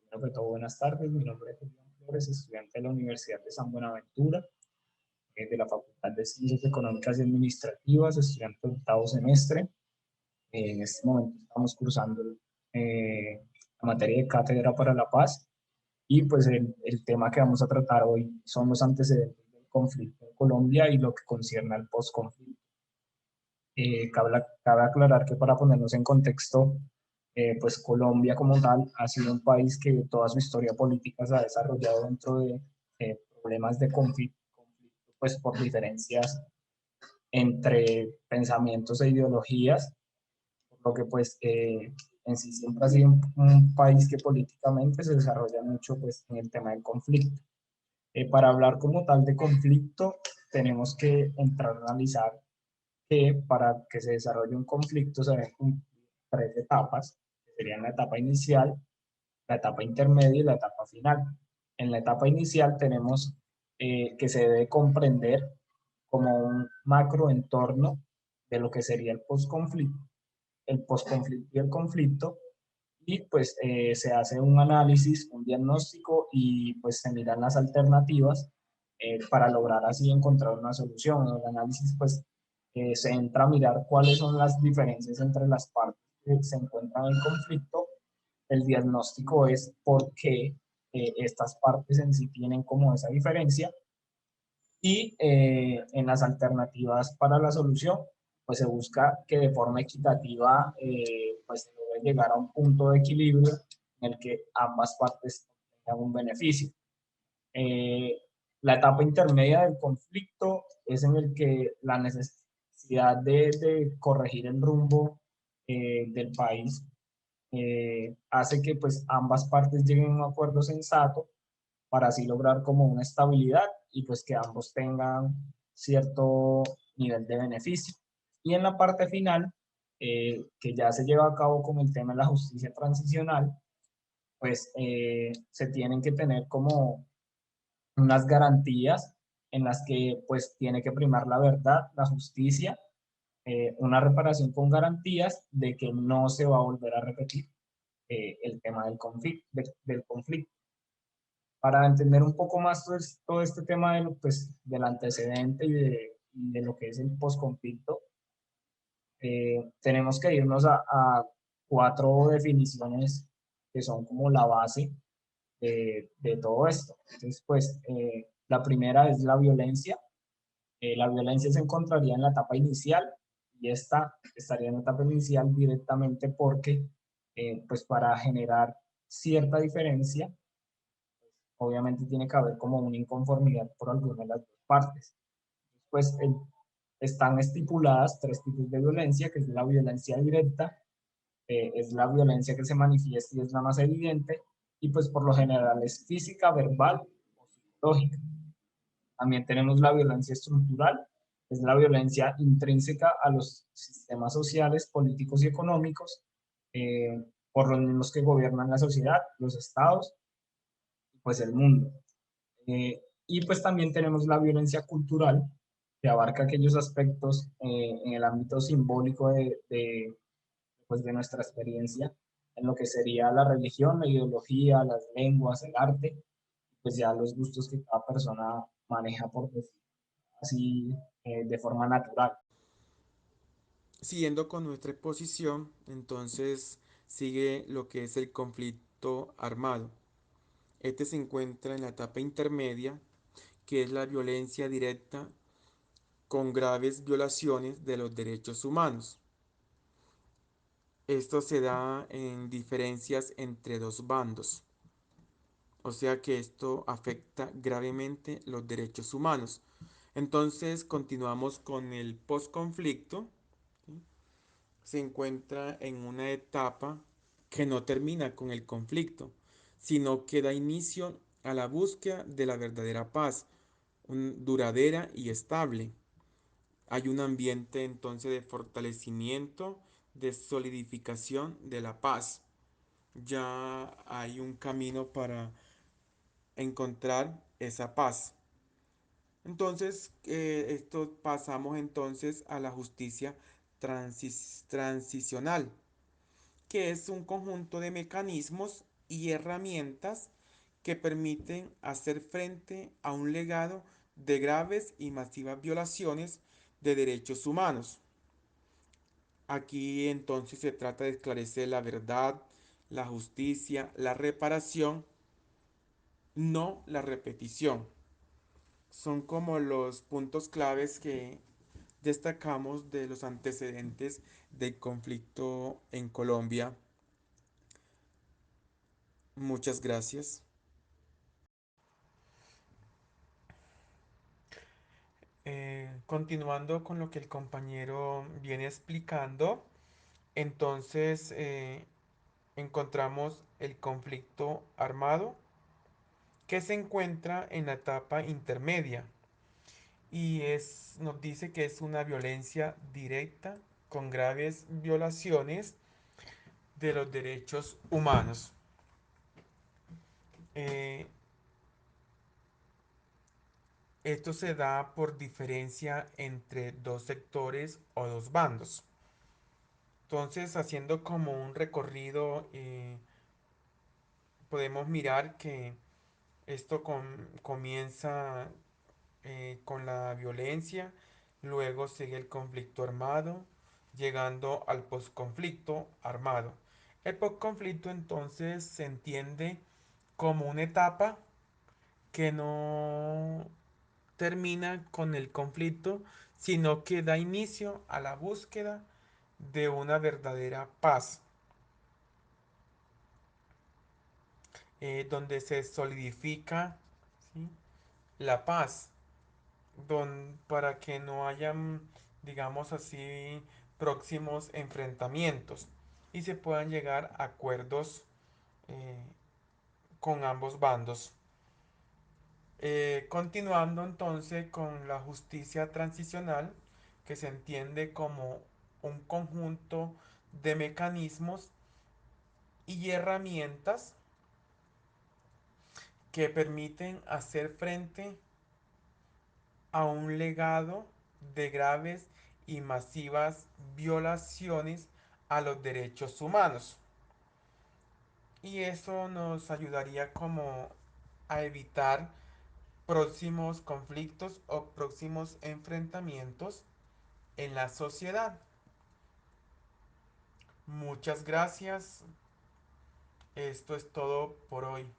Primero que todo, buenas tardes. Mi nombre es Julián Flores, estudiante de la Universidad de San Buenaventura, de la Facultad de Ciencias Económicas y Administrativas, estudiante de octavo semestre. En este momento estamos cursando la materia de Cátedra para la Paz y pues el tema que vamos a tratar hoy son los antecedentes del conflicto en Colombia y lo que concierne al postconflicto. Cabe aclarar que para ponernos en contexto, pues Colombia como tal ha sido un país que toda su historia política se ha desarrollado dentro de problemas de conflicto, pues por diferencias entre pensamientos e ideologías, por lo que pues en sí siempre ha sido un país que políticamente se desarrolla mucho pues en el tema del conflicto. Para hablar como tal de conflicto, tenemos que entrar a analizar que para que se desarrolle un conflicto se deben cumplir tres etapas, que serían la etapa inicial, la etapa intermedia y la etapa final. En la etapa inicial tenemos que se debe comprender como un macroentorno de lo que sería el postconflicto y el conflicto, y pues se hace un análisis, un diagnóstico y pues se miran las alternativas para lograr así encontrar una solución. El análisis pues se entra a mirar cuáles son las diferencias entre las partes que se encuentran en conflicto. El diagnóstico es por qué estas partes en sí tienen como esa diferencia, y en las alternativas para la solución, pues se busca que de forma equitativa pues se debe llegar a un punto de equilibrio en el que ambas partes tengan un beneficio. Eh, la etapa intermedia del conflicto es en el que la necesidad de corregir el rumbo del país hace que pues ambas partes lleguen a un acuerdo sensato para así lograr como una estabilidad y pues que ambos tengan cierto nivel de beneficio. Y en la parte final, que ya se lleva a cabo con el tema de la justicia transicional, pues se tienen que tener como unas garantías en las que pues tiene que primar la verdad, la justicia, una reparación con garantías de que no se va a volver a repetir el tema del conflicto. Para entender un poco más todo este tema pues, del antecedente y de lo que es el posconflicto, tenemos que irnos a cuatro definiciones que son como la base de todo esto. Entonces, pues, la primera es la violencia. La violencia se encontraría en la etapa inicial y esta estaría en la etapa inicial directamente porque, pues, para generar cierta diferencia, obviamente tiene que haber como una inconformidad por alguna de las dos partes. Pues están estipuladas tres tipos de violencia, que es la violencia directa, es la violencia que se manifiesta y es la más evidente, y pues por lo general es física, verbal o psicológica. También tenemos la violencia estructural, es la violencia intrínseca a los sistemas sociales, políticos y económicos, por los mismos que gobiernan la sociedad, los estados, pues el mundo. Y pues también tenemos la violencia cultural, que abarca aquellos aspectos en el ámbito simbólico pues de nuestra experiencia, en lo que sería la religión, la ideología, las lenguas, el arte, pues ya los gustos que cada persona maneja por decir así de forma natural. Siguiendo con nuestra exposición, entonces sigue lo que es el conflicto armado. Este se encuentra en la etapa intermedia, que es la violencia directa con graves violaciones de los derechos humanos. Esto se da en diferencias entre dos bandos, o sea que esto afecta gravemente los derechos humanos. Entonces continuamos con el posconflicto. ¿Sí? Se encuentra en una etapa que no termina con el conflicto, sino que da inicio a la búsqueda de la verdadera paz, duradera y estable. Hay un ambiente entonces de fortalecimiento, de solidificación de la paz. Ya hay un camino para encontrar esa paz. Entonces, esto pasamos entonces a la justicia transicional, que es un conjunto de mecanismos y herramientas que permiten hacer frente a un legado de graves y masivas violaciones de derechos humanos. Aquí entonces se trata de esclarecer la verdad, la justicia, la reparación, no la repetición. Son como los puntos claves que destacamos de los antecedentes del conflicto en Colombia. Muchas gracias. Continuando con lo que el compañero viene explicando, entonces encontramos el conflicto armado que se encuentra en la etapa intermedia y nos dice que es una violencia directa con graves violaciones de los derechos humanos. Eh, Esto se da por diferencia entre dos sectores o dos bandos. Entonces, haciendo como un recorrido, podemos mirar que esto comienza con la violencia, luego sigue el conflicto armado, llegando al posconflicto armado. El posconflicto entonces se entiende como una etapa que no termina con el conflicto, sino que da inicio a la búsqueda de una verdadera paz, donde se solidifica, ¿sí?, la paz, para que no hayan, digamos así, próximos enfrentamientos y se puedan llegar a acuerdos eh, con ambos bandos. Continuando entonces con la justicia transicional, que se entiende como un conjunto de mecanismos y herramientas que permiten hacer frente a un legado de graves y masivas violaciones a los derechos humanos. Y eso nos ayudaría como a evitar próximos conflictos o próximos enfrentamientos en la sociedad. Muchas gracias. Esto es todo por hoy.